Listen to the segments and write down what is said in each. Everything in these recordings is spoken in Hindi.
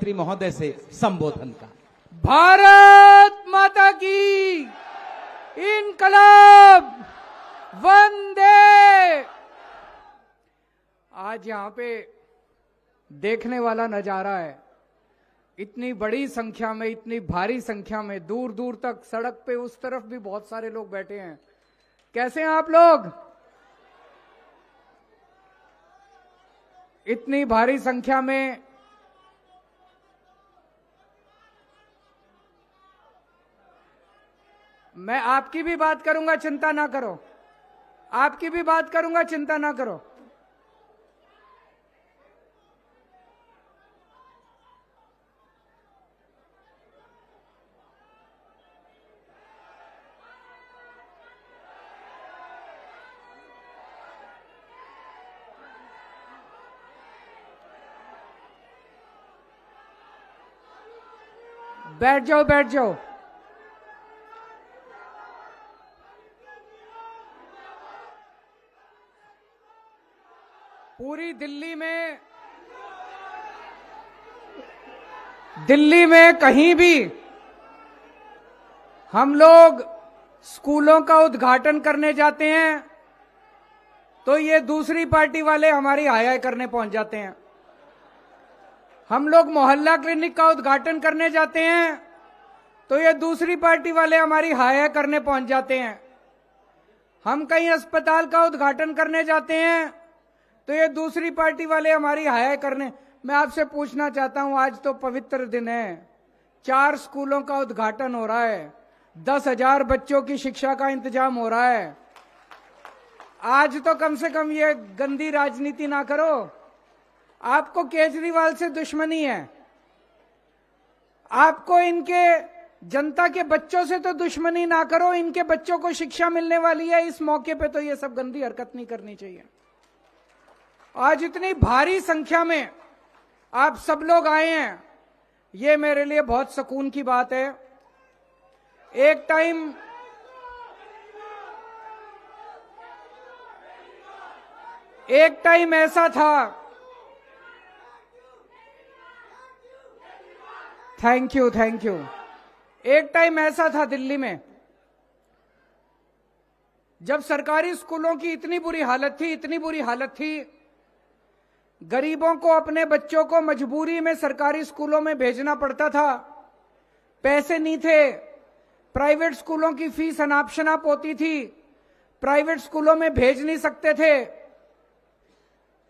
मंत्री महोदय से संबोधन का। भारत माता की इनकलाब वंदे। आज यहां पे देखने वाला नजारा है, इतनी बड़ी संख्या में, इतनी भारी संख्या में, दूर दूर तक सड़क पे उस तरफ भी बहुत सारे लोग बैठे हैं। कैसे हैं आप लोग? इतनी भारी संख्या में मैं आपकी भी बात करूंगा, चिंता ना करो। आपकी भी बात करूंगा, चिंता ना करो। बैठ जाओ, बैठ जाओ। पूरी दिल्ली में कहीं भी हम लोग स्कूलों का उद्घाटन करने जाते हैं तो ये दूसरी पार्टी वाले हमारी हाय करने पहुंच जाते हैं। हम लोग मोहल्ला क्लिनिक का उद्घाटन करने जाते हैं तो ये दूसरी पार्टी वाले हमारी हाय करने पहुंच जाते हैं। हम कहीं अस्पताल का उद्घाटन करने जाते हैं तो ये दूसरी पार्टी वाले हमारी हाय करने। मैं आपसे पूछना चाहता हूं, आज तो पवित्र दिन है, 4 स्कूलों का उद्घाटन हो रहा है, 10,000 बच्चों की शिक्षा का इंतजाम हो रहा है। आज तो कम से कम ये गंदी राजनीति ना करो। आपको केजरीवाल से दुश्मनी है, आपको इनके जनता के बच्चों से तो दुश्मनी ना करो। इनके बच्चों को शिक्षा मिलने वाली है, इस मौके पे तो ये सब गंदी हरकत नहीं करनी चाहिए। आज इतनी भारी संख्या में आप सब लोग आए हैं, ये मेरे लिए बहुत सुकून की बात है। एक टाइम ऐसा था, थैंक यू। एक टाइम ऐसा था दिल्ली में जब सरकारी स्कूलों की इतनी बुरी हालत थी, गरीबों को अपने बच्चों को मजबूरी में सरकारी स्कूलों में भेजना पड़ता था। पैसे नहीं थे, प्राइवेट स्कूलों की फीस अनाप शनाप होती थी, प्राइवेट स्कूलों में भेज नहीं सकते थे।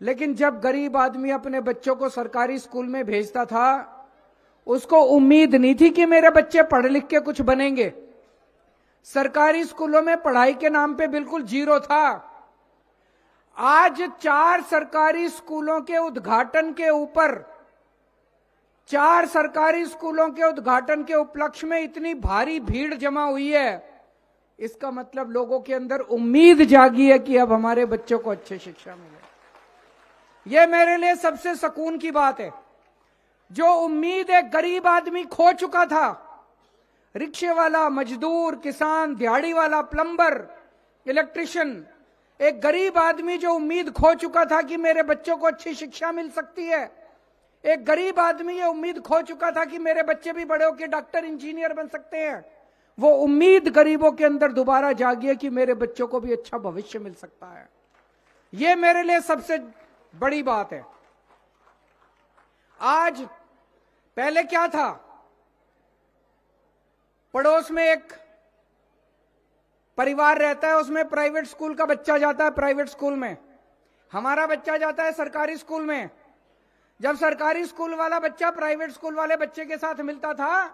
लेकिन जब गरीब आदमी अपने बच्चों को सरकारी स्कूल में भेजता था, उसको उम्मीद नहीं थी कि मेरे बच्चे पढ़ लिख के कुछ बनेंगे। सरकारी स्कूलों में पढ़ाई के नाम पे बिल्कुल जीरो था। आज 4 सरकारी स्कूलों के उद्घाटन के ऊपर, 4 सरकारी स्कूलों के उद्घाटन के उपलक्ष्य में इतनी भारी भीड़ जमा हुई है। इसका मतलब लोगों के अंदर उम्मीद जागी है कि अब हमारे बच्चों को अच्छी शिक्षा मिले। यह मेरे लिए सबसे सुकून की बात है। जो उम्मीद एक गरीब आदमी खो चुका था, रिक्शे वाला, मजदूर, किसान, दिहाड़ी वाला, प्लम्बर, इलेक्ट्रिशियन, एक गरीब आदमी जो उम्मीद खो चुका था कि मेरे बच्चों को अच्छी शिक्षा मिल सकती है, एक गरीब आदमी ये उम्मीद खो चुका था कि मेरे बच्चे भी बड़े होकर डॉक्टर, इंजीनियर बन सकते हैं, वो उम्मीद गरीबों के अंदर दोबारा जागी है कि मेरे बच्चों को भी अच्छा भविष्य मिल सकता है। ये मेरे लिए सबसे बड़ी बात है। आज पहले क्या था, पड़ोस में एक परिवार रहता है, उसमें प्राइवेट स्कूल का बच्चा जाता है, प्राइवेट स्कूल में हमारा बच्चा जाता है सरकारी स्कूल में। जब सरकारी स्कूल वाला बच्चा प्राइवेट स्कूल वाले बच्चे के साथ मिलता था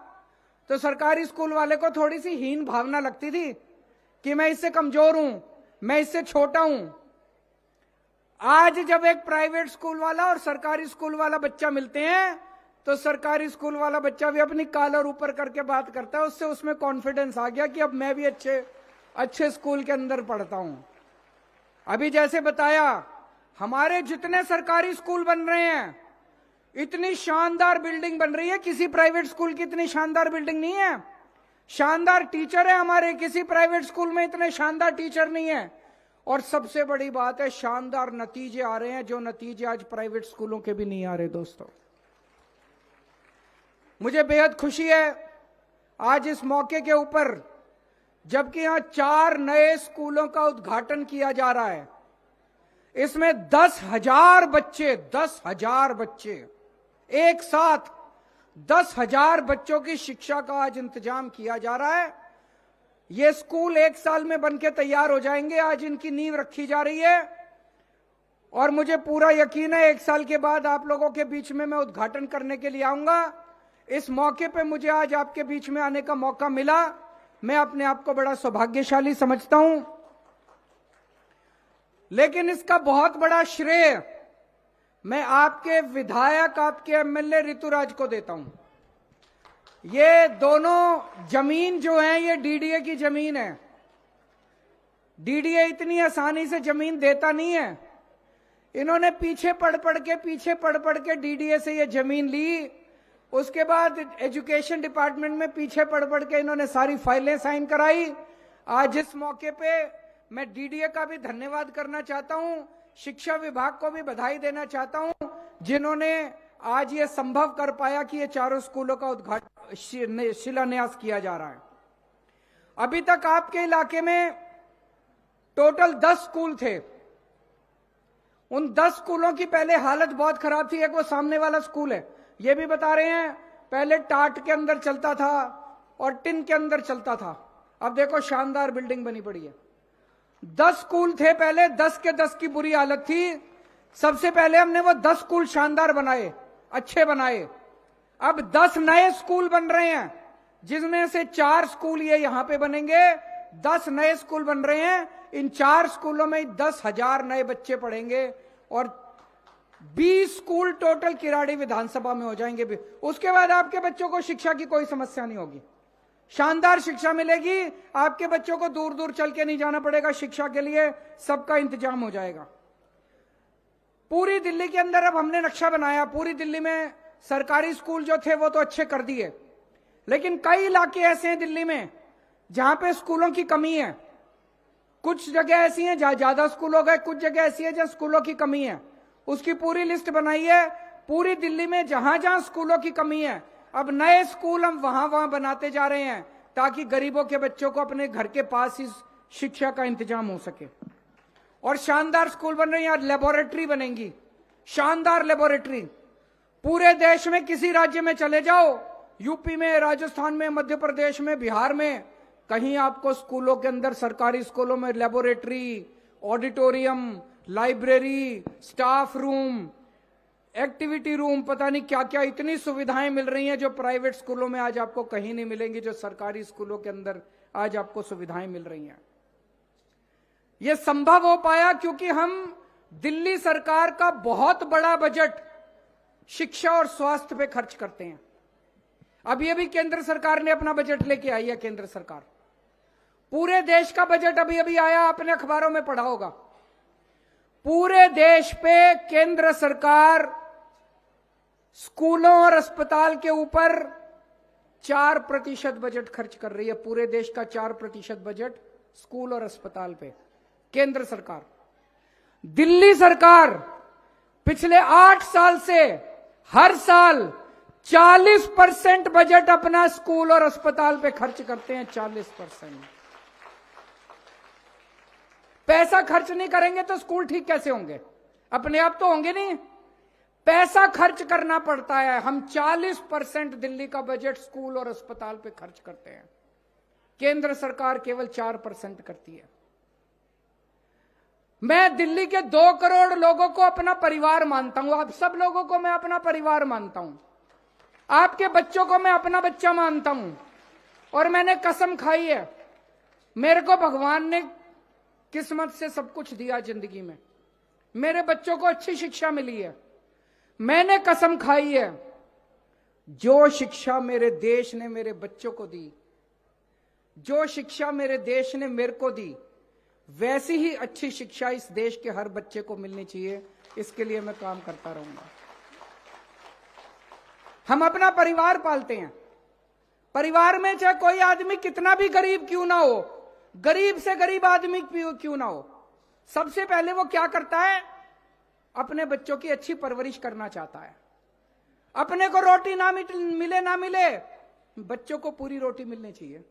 तो सरकारी स्कूल वाले को थोड़ी सी हीन भावना लगती थी कि मैं इससे कमजोर हूं, मैं इससे छोटा हूं। आज जब एक प्राइवेट स्कूल वाला और सरकारी स्कूल वाला बच्चा मिलते हैं तो सरकारी स्कूल वाला बच्चा भी अपनी कॉलर ऊपर करके बात करता है, उससे उसमें कॉन्फिडेंस आ गया कि अब मैं भी अच्छे स्कूल के अंदर पढ़ता हूं। अभी जैसे बताया, हमारे जितने सरकारी स्कूल बन रहे हैं, इतनी शानदार बिल्डिंग बन रही है, किसी प्राइवेट स्कूल की इतनी शानदार बिल्डिंग नहीं है। शानदार टीचर है हमारे, किसी प्राइवेट स्कूल में इतने शानदार टीचर नहीं है। और सबसे बड़ी बात है, शानदार नतीजे आ रहे हैं, जो नतीजे आज प्राइवेट स्कूलों के भी नहीं आ रहे दोस्तों। मुझे बेहद खुशी है आज इस मौके के ऊपर, जबकि यहां 4 नए स्कूलों का उद्घाटन किया जा रहा है। इसमें 10,000 बच्चे एक साथ 10,000 बच्चों की शिक्षा का आज इंतजाम किया जा रहा है। ये स्कूल 1 साल में बनके तैयार हो जाएंगे। आज इनकी नींव रखी जा रही है और मुझे पूरा यकीन है 1 साल के बाद आप लोगों के बीच में मैं उद्घाटन करने के लिए आऊंगा। इस मौके पे मुझे आज आपके बीच में आने का मौका मिला, मैं अपने आप को बड़ा सौभाग्यशाली समझता हूं। लेकिन इसका बहुत बड़ा श्रेय मैं आपके विधायक, आपके एमएलए ऋतुराज को देता हूं। ये दोनों जमीन जो है ये डीडीए की जमीन है। डीडीए इतनी आसानी से जमीन देता नहीं है। इन्होंने पीछे पढ़ पढ़ के डीडीए से ये जमीन ली। उसके बाद एजुकेशन डिपार्टमेंट में पीछे पढ़ के इन्होंने सारी फाइलें साइन कराई। आज इस मौके पे मैं डीडीए का भी धन्यवाद करना चाहता हूं, शिक्षा विभाग को भी बधाई देना चाहता हूं, जिन्होंने आज ये संभव कर पाया कि ये चारों स्कूलों का उद्घाटन शिलान्यास किया जा रहा है। अभी तक आपके इलाके में टोटल 10 स्कूल थे। उन 10 स्कूलों की पहले हालत बहुत खराब थी। एक वो सामने वाला स्कूल है, ये भी बता रहे हैं, पहले टाट के अंदर चलता था और टिन के अंदर चलता था। अब देखो शानदार बिल्डिंग बनी पड़ी है। 10 स्कूल थे पहले, 10 के 10 की बुरी हालत थी। सबसे पहले हमने वो 10 स्कूल शानदार बनाए, अच्छे बनाए। अब 10 नए स्कूल बन रहे हैं, जिसमें से 4 स्कूल ये यहां पे बनेंगे। 10 नए स्कूल बन रहे हैं। इन 4 स्कूलों में 10,000 नए बच्चे पढ़ेंगे और 20 स्कूल टोटल किराड़ी विधानसभा में हो जाएंगे। उसके बाद आपके बच्चों को शिक्षा की कोई समस्या नहीं होगी, शानदार शिक्षा मिलेगी। आपके बच्चों को दूर दूर चल के नहीं जाना पड़ेगा शिक्षा के लिए, सबका इंतजाम हो जाएगा। पूरी दिल्ली के अंदर अब हमने नक्शा बनाया। पूरी दिल्ली में सरकारी स्कूल जो थे वो तो अच्छे कर दिए, लेकिन कई इलाके ऐसे हैं दिल्ली में जहां पे स्कूलों की कमी है। कुछ जगह ऐसी हैं जहां ज्यादा स्कूल हो गए, कुछ जगह ऐसी है जहां स्कूलों की कमी है। उसकी पूरी लिस्ट बनाई है। पूरी दिल्ली में जहां जहां स्कूलों की कमी है, अब नए स्कूल हम वहां वहां बनाते जा रहे हैं, ताकि गरीबों के बच्चों को अपने घर के पास ही शिक्षा का इंतजाम हो सके। और शानदार स्कूल बन रहे हैं। लेबोरेटरी बनेंगी, शानदार लेबोरेटरी। पूरे देश में किसी राज्य में चले जाओ, यूपी में, राजस्थान में, मध्य प्रदेश में, बिहार में, कहीं आपको स्कूलों के अंदर, सरकारी स्कूलों में laboratory, auditorium, library, staff room, activity room, पता नहीं क्या क्या इतनी सुविधाएं मिल रही हैं जो प्राइवेट स्कूलों में आज आपको कहीं नहीं मिलेंगी, जो सरकारी स्कूलों के अंदर आज आपको सुविधाएं मिल रही हैं। यह संभव हो पाया क्योंकि हम दिल्ली सरकार का बहुत बड़ा बजट शिक्षा और स्वास्थ्य पे खर्च करते हैं। अभी अभी केंद्र सरकार ने अपना बजट लेके आई है। केंद्र सरकार पूरे देश का बजट अभी अभी आया, आपने अखबारों में पढ़ा होगा। पूरे देश पे केंद्र सरकार स्कूलों और अस्पताल के ऊपर 4% बजट खर्च कर रही है। पूरे देश का 4% बजट स्कूल और अस्पताल पे केंद्र सरकार। दिल्ली सरकार पिछले 8 साल से हर साल 40% बजट अपना स्कूल और अस्पताल पे खर्च करते हैं। 40% पैसा खर्च नहीं करेंगे तो स्कूल ठीक कैसे होंगे? अपने आप तो होंगे नहीं, पैसा खर्च करना पड़ता है। हम 40% दिल्ली का बजट स्कूल और अस्पताल पे खर्च करते हैं, केंद्र सरकार केवल 4% करती है। मैं दिल्ली के 2 करोड़ लोगों को अपना परिवार मानता हूं। आप सब लोगों को मैं अपना परिवार मानता हूं। आपके बच्चों को मैं अपना बच्चा मानता हूं। और मैंने कसम खाई है, मेरे को भगवान ने किस्मत से सब कुछ दिया जिंदगी में। मेरे बच्चों को अच्छी शिक्षा मिली है। मैंने कसम खाई है, जो शिक्षा मेरे देश ने मेरे बच्चों को दी, जो शिक्षा मेरे देश ने मेरे को दी, वैसी ही अच्छी शिक्षा इस देश के हर बच्चे को मिलनी चाहिए। इसके लिए मैं काम करता रहूंगा। हम अपना परिवार पालते हैं। परिवार में चाहे कोई आदमी कितना भी गरीब क्यों ना हो, गरीब से गरीब आदमी क्यों ना हो, सबसे पहले वो क्या करता है? अपने बच्चों की अच्छी परवरिश करना चाहता है। अपने को रोटी ना मिले ना मिले, बच्चों को पूरी रोटी मिलनी चाहिए,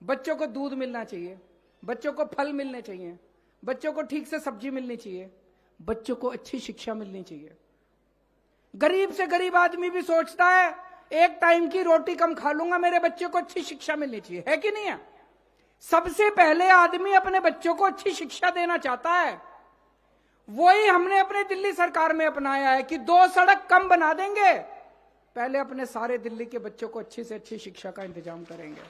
बच्चों को दूध मिलना चाहिए, बच्चों को फल मिलने चाहिए, बच्चों को ठीक से सब्जी मिलनी चाहिए, बच्चों को अच्छी शिक्षा मिलनी चाहिए। गरीब से गरीब आदमी भी सोचता है एक टाइम की रोटी कम खा लूंगा, मेरे बच्चे को अच्छी शिक्षा मिलनी चाहिए, है कि नहीं है? सबसे पहले आदमी अपने बच्चों को अच्छी शिक्षा देना चाहता है। वही हमने अपने दिल्ली सरकार में अपनाया है कि 2 सड़क कम बना देंगे, पहले अपने सारे दिल्ली के बच्चों को अच्छी से अच्छी शिक्षा का इंतजाम करेंगे।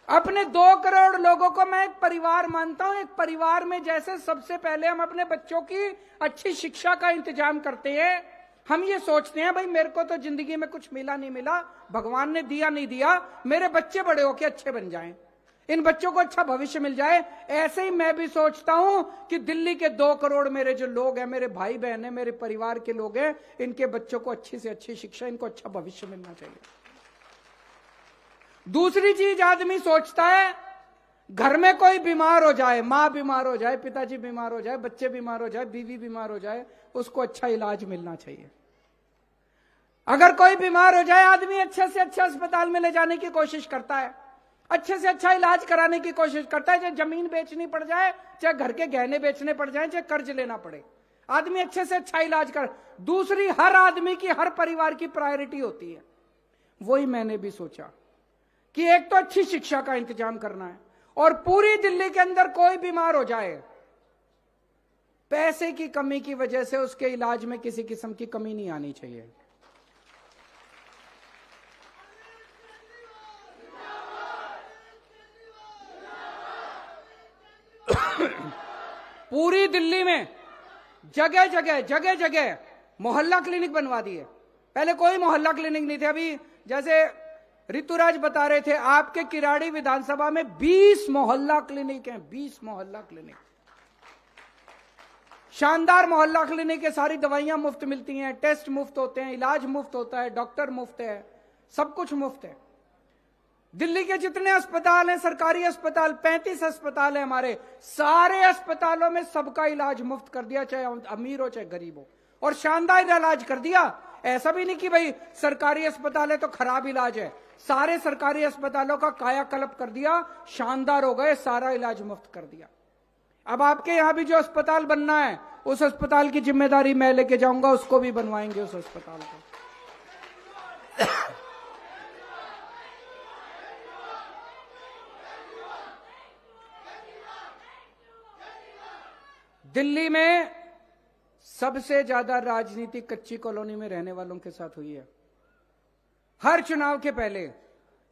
अपने 2 करोड़ लोगों को मैं एक परिवार मानता हूं। एक परिवार में जैसे सबसे पहले हम अपने बच्चों की अच्छी शिक्षा का इंतजाम करते हैं, हम ये सोचते हैं भाई मेरे को तो जिंदगी में कुछ मिला नहीं मिला, भगवान ने दिया नहीं दिया, मेरे बच्चे बड़े होके अच्छे बन जाएं, इन बच्चों को अच्छा भविष्य मिल जाए। ऐसे ही मैं भी सोचता हूं कि दिल्ली के 2 करोड़ मेरे जो लोग हैं, मेरे भाई बहन हैं, मेरे परिवार के लोग हैं, इनके बच्चों को अच्छी से अच्छी शिक्षा, इनको अच्छा भविष्य मिलना चाहिए। दूसरी चीज आदमी सोचता है, घर में कोई बीमार हो जाए, मां बीमार हो जाए, पिताजी बीमार हो जाए, बच्चे बीमार हो जाए, बीवी बीमार हो जाए, उसको अच्छा इलाज मिलना चाहिए। अगर कोई बीमार हो जाए, आदमी अच्छे से अच्छे अस्पताल में ले जाने की कोशिश करता है, अच्छे से अच्छा इलाज कराने की कोशिश करता है, चाहे जमीन बेचनी पड़ जाए, चाहे घर के गहने बेचने पड़ जाए, चाहे कर्ज लेना पड़े, आदमी अच्छे से अच्छा इलाज कर। दूसरी हर आदमी की, हर परिवार की प्रायोरिटी होती है। वही मैंने भी सोचा कि एक तो अच्छी शिक्षा का इंतजाम करना है, और पूरी दिल्ली के अंदर कोई बीमार हो जाए, पैसे की कमी की वजह से उसके इलाज में किसी किस्म की कमी नहीं आनी चाहिए। पूरी दिल्ली में जगह जगह मोहल्ला क्लिनिक बनवा दिए। पहले कोई मोहल्ला क्लिनिक नहीं थे। अभी जैसे ऋतुराज बता रहे थे, आपके किराड़ी विधानसभा में 20 मोहल्ला क्लिनिक हैं, 20 मोहल्ला क्लिनिक, शानदार मोहल्ला क्लिनिक है। सारी दवाइयां मुफ्त मिलती हैं, टेस्ट मुफ्त होते हैं, इलाज मुफ्त होता है, डॉक्टर मुफ्त है, सब कुछ मुफ्त है। दिल्ली के जितने अस्पताल हैं, सरकारी अस्पताल, 35 अस्पताल हैं हमारे, सारे अस्पतालों में सबका इलाज मुफ्त कर दिया, चाहे अमीर हो चाहे गरीब हो, और शानदार इलाज कर दिया। ऐसा भी नहीं कि भाई सरकारी अस्पताल है तो खराब इलाज है, सारे सरकारी अस्पतालों का कायाकल्प कर दिया, शानदार हो गए, सारा इलाज मुफ्त कर दिया। अब आपके यहां भी जो अस्पताल बनना है, उस अस्पताल की जिम्मेदारी मैं लेके जाऊंगा, उसको भी बनवाएंगे उस अस्पताल को। दिल्ली में सबसे ज्यादा राजनीति कच्ची कॉलोनी में रहने वालों के साथ हुई है। हर चुनाव के पहले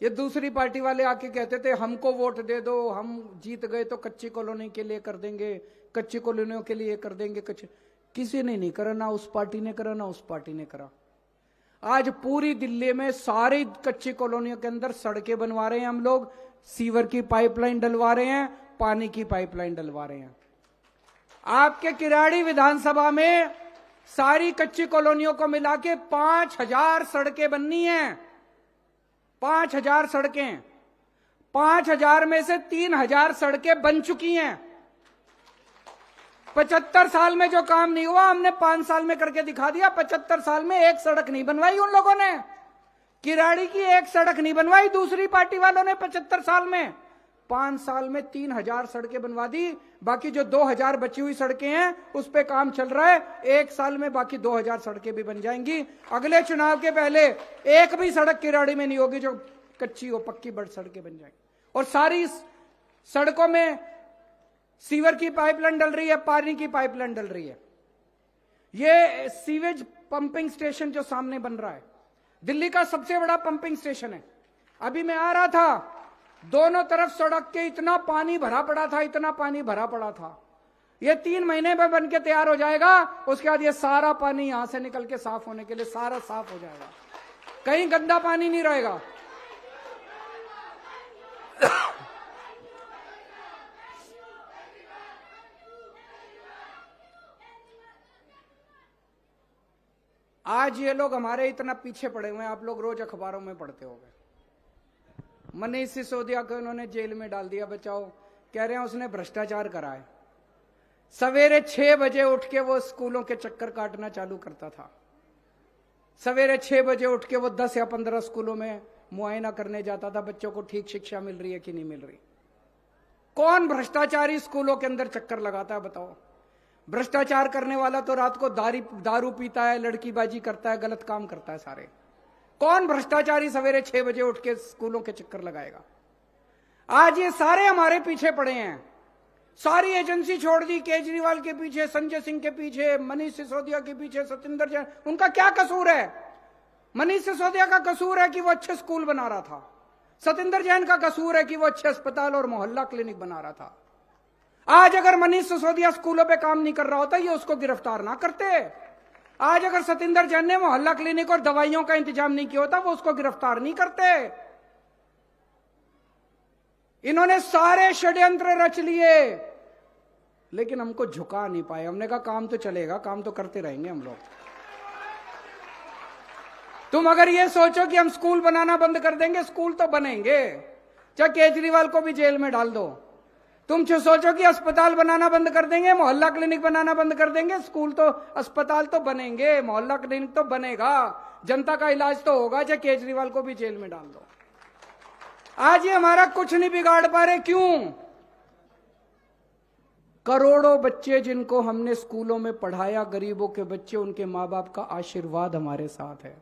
ये दूसरी पार्टी वाले आके कहते थे हमको वोट दे दो, हम जीत गए तो कच्ची कॉलोनी के लिए कर देंगे, कच्ची कॉलोनियों के लिए कर देंगे। किसी ने नहीं करा, ना उस पार्टी ने करा, ना उस पार्टी ने करा। आज पूरी दिल्ली में सारी कच्ची कॉलोनियों के अंदर सड़कें बनवा रहे हैं हम लोग, सीवर की पाइपलाइन डलवा रहे हैं, पानी की पाइपलाइन डलवा रहे हैं। आपके किराड़ी विधानसभा में सारी कच्ची कॉलोनियों को मिला के 5000 सड़कें बननी हैं, 5000 सड़कें। 5000 में से 3000 सड़कें बन चुकी हैं। 75 साल में जो काम नहीं हुआ, हमने 5 साल में करके दिखा दिया। 75 साल में एक सड़क नहीं बनवाई उन लोगों ने, किराड़ी की एक सड़क नहीं बनवाई दूसरी पार्टी वालों ने 75 साल में। 5 साल में 3000 सड़कें बनवा दी, बाकी जो 2000 बची हुई सड़कें हैं उस पे काम चल रहा है। 1 साल में बाकी 2000 सड़कें भी बन जाएंगी। अगले चुनाव के पहले एक भी सड़क किराड़ी में नहीं होगी जो कच्ची हो, पक्की बड़ सड़कें बन जाएंगी। और सारी सड़कों में सीवर की पाइपलाइन डल रही है, पानी की पाइपलाइन डल रही है। ये सीवेज पंपिंग स्टेशन जो सामने बन रहा है, दिल्ली का सबसे बड़ा पंपिंग स्टेशन है। अभी मैं आ रहा था, दोनों तरफ सड़क के इतना पानी भरा पड़ा था, इतना पानी भरा पड़ा था। ये 3 महीने में बन के तैयार हो जाएगा। उसके बाद ये सारा पानी यहां से निकल के साफ होने के लिए सारा साफ हो जाएगा, कहीं गंदा पानी नहीं रहेगा। आज ये लोग हमारे इतना पीछे पड़े हुए हैं, आप लोग रोज अखबारों में पढ़ते होंगे। मनीष सिसोदिया को उन्होंने जेल में डाल दिया, बचाओ, कह रहे हैं उसने भ्रष्टाचार करा है। सवेरे 6 बजे उठ के वो स्कूलों के चक्कर काटना चालू करता था। सवेरे 6 बजे उठ के वो 10 या 15 स्कूलों में मुआयना करने जाता था, बच्चों को ठीक शिक्षा मिल रही है कि नहीं मिल रही। कौन भ्रष्टाचारी स्कूलों के अंदर चक्कर लगाता है बताओ? भ्रष्टाचार करने वाला तो रात को दारू पीता है, लड़कीबाजी करता है, गलत काम करता है सारे। कौन भ्रष्टाचारी सवेरे 6 बजे उठ के स्कूलों के चक्कर लगाएगा? आज ये सारे हमारे पीछे पड़े हैं। सारी एजेंसी छोड़ दी, केजरीवाल के पीछे, संजय सिंह के पीछे, मनीष सिसोदिया के पीछे, सतिंदर जैन। उनका क्या कसूर है? मनीष सिसोदिया का कसूर है कि वो अच्छे स्कूल बना रहा था। सतिंदर जैन का कसूर है कि वो अच्छे अस्पताल और मोहल्ला क्लिनिक बना रहा था। आज अगर मनीष सिसोदिया स्कूलों पे काम नहीं कर रहा होता, ये उसको गिरफ्तार ना करते। आज अगर सतिंदर जैन ने मोहल्ला क्लिनिक और दवाइयों का इंतजाम नहीं किया होता, वो उसको गिरफ्तार नहीं करते। इन्होंने सारे षड्यंत्र रच लिए, लेकिन हमको झुका नहीं पाए। हमने कहा काम तो चलेगा, काम तो करते रहेंगे हम लोग। तुम अगर ये सोचो कि हम स्कूल बनाना बंद कर देंगे, स्कूल तो बनेंगे, चाहे केजरीवाल को भी जेल में डाल दो। तुम जो सोचो कि अस्पताल बनाना बंद कर देंगे, मोहल्ला क्लिनिक बनाना बंद कर देंगे, स्कूल तो, अस्पताल तो बनेंगे, मोहल्ला क्लिनिक तो बनेगा, जनता का इलाज तो होगा, चाहे केजरीवाल को भी जेल में डाल दो। आज ये हमारा कुछ नहीं बिगाड़ पा रहे। क्यों? करोड़ों बच्चे जिनको हमने स्कूलों में पढ़ाया, गरीबों के बच्चे, उनके मां बाप का आशीर्वाद हमारे साथ है।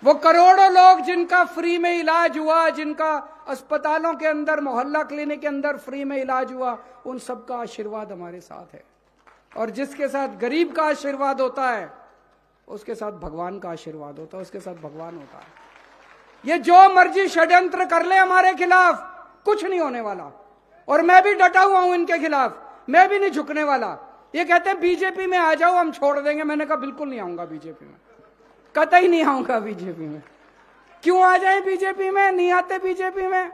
वो करोड़ों लोग जिनका फ्री में इलाज हुआ, जिनका अस्पतालों के अंदर, मोहल्ला क्लिनिक के अंदर फ्री में इलाज हुआ, उन सबका आशीर्वाद हमारे साथ है। और जिसके साथ गरीब का आशीर्वाद होता है, उसके साथ भगवान का आशीर्वाद होता है, उसके साथ भगवान होता है। ये जो मर्जी षड्यंत्र कर ले हमारे खिलाफ, कुछ नहीं होने वाला। और मैं भी डटा हुआ हूं इनके खिलाफ, मैं भी नहीं झुकने वाला। ये कहते हैं बीजेपी में आ जाओ, हम छोड़ देंगे। मैंने कहा बिल्कुल नहीं आऊंगा बीजेपी में, कतई नहीं आऊंगा बीजेपी में। क्यों आ जाए बीजेपी में? नहीं आते बीजेपी में।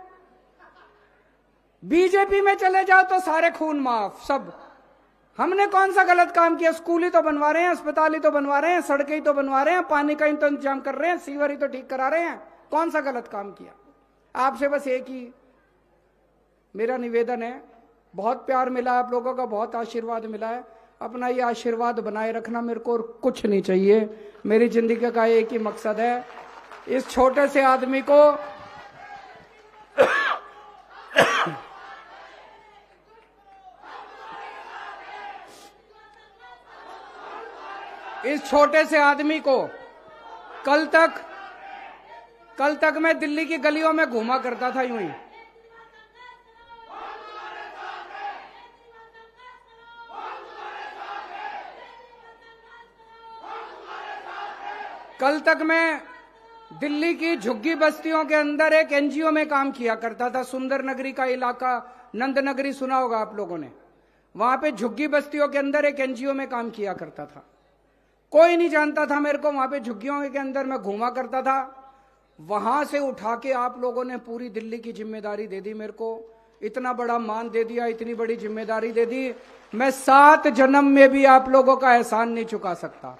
बीजेपी में चले जाओ तो सारे खून माफ, सब। हमने कौन सा गलत काम किया? स्कूल ही तो बनवा रहे हैं, अस्पताल ही तो बनवा रहे हैं, सड़कें ही तो बनवा रहे हैं, पानी का ही तो इंतजाम कर रहे हैं, सीवर ही तो ठीक करा रहे हैं। कौन सा गलत काम किया? आपसे बस एक ही मेरा निवेदन है, बहुत प्यार मिला आप लोगों का, बहुत आशीर्वाद मिला है, अपना ये आशीर्वाद बनाए रखना। मेरे को और कुछ नहीं चाहिए। मेरी जिंदगी का एक ही मकसद है, इस छोटे से आदमी को इस छोटे से आदमी को कल तक मैं दिल्ली की गलियों में घूमा करता था यूं ही। कल तक मैं दिल्ली की झुग्गी बस्तियों के अंदर एक एनजीओ में काम किया करता था। सुंदर नगरी का इलाका, नंद नगरी सुना होगा आप लोगों ने। वहां पे झुग्गी बस्तियों के अंदर एक एनजीओ में काम किया करता था। कोई नहीं जानता था मेरे को। वहां पे झुग्गियों के अंदर मैं घूमा करता था। वहां से उठा के आप लोगों ने पूरी दिल्ली की जिम्मेदारी दे दी मेरे को। इतना बड़ा मान दे दिया, इतनी बड़ी जिम्मेदारी दे दी, मैं 7 जन्म में भी आप लोगों का एहसान नहीं चुका सकता।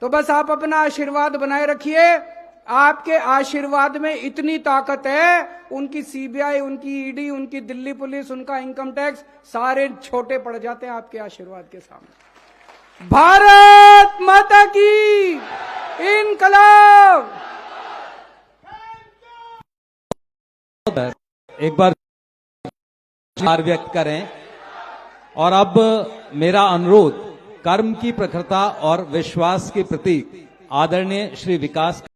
तो बस आप अपना आशीर्वाद बनाए रखिए। आपके आशीर्वाद में इतनी ताकत है, उनकी सीबीआई, उनकी ईडी, उनकी दिल्ली पुलिस, उनका इनकम टैक्स, सारे छोटे पड़ जाते हैं आपके आशीर्वाद के सामने। भारत माता की इनकलाब। एक बार आभार व्यक्त करें। और अब मेरा अनुरोध कर्म की प्रखरता और विश्वास के प्रतीक आदरणीय श्री विकास